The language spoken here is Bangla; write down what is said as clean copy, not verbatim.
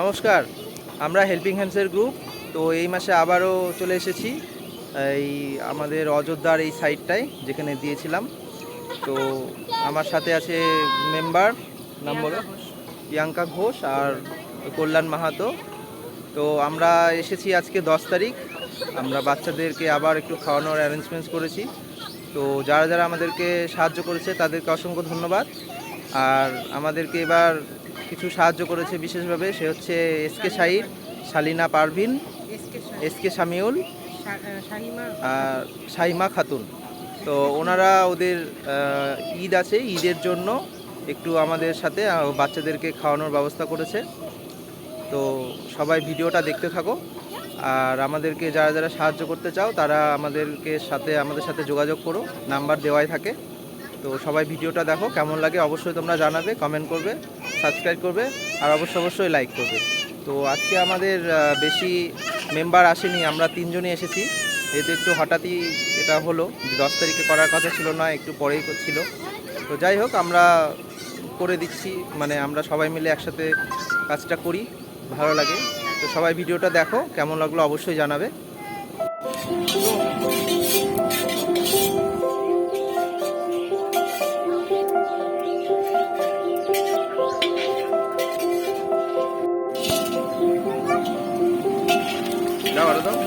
নমস্কার, আমরা হেল্পিং হ্যান্ডসের গ্রুপ। তো এই মাসে আবারও চলে এসেছি এই আমাদের অযোধ্যার এই সাইটটায় যেখানে দিয়েছিলাম। তো আমার সাথে আছে মেম্বার, নাম বলো, প্রিয়াঙ্কা ঘোষ আর কল্যাণ মাহাতো। তো আমরা এসেছি আজকে 10 তারিখ। আমরা বাচ্চাদেরকে আবার একটু খাওয়ানোর অ্যারেঞ্জমেন্টস করেছি। তো যারা যারা আমাদেরকে সাহায্য করেছে তাদেরকে অসংখ্য ধন্যবাদ। আর আমাদেরকে এবার কিছু সাহায্য করেছে বিশেষভাবে, সে হচ্ছে এসকে শাহিদ, শালিনা পারভিন, এসকে শামিউল আর শাহিমা খাতুন। তো ওনারা ওদের ঈদ আছে, ঈদের জন্য একটু আমাদের সাথে বাচ্চাদেরকে খাওয়ানোর ব্যবস্থা করেছে। তো সবাই ভিডিওটা দেখতে থাকো। আর আমাদেরকে যারা যারা সাহায্য করতে চাও তারা আমাদের সাথে যোগাযোগ করো, নাম্বার দেওয়াই থাকে। তো সবাই ভিডিওটা দেখো, কেমন লাগে অবশ্যই তোমরা জানাবে, কমেন্ট করবে, সাবস্ক্রাইব করবে আর অবশ্যই লাইক করবে। তো আজকে আমাদের বেশি মেম্বার আসেনি, আমরা 3জনই এসেছি। যেহেতু একটু হঠাৎই এটা হলো, 10 তারিখে করার কথা ছিল না, একটু পরেই ছিল। তো যাই হোক, আমরা করে দিচ্ছি, মানে আমরা সবাই মিলে একসাথে কাজটা করি, ভালো লাগে। তো সবাই ভিডিওটা দেখো, কেমন লাগলো অবশ্যই জানাবে। দাও আরো দাও।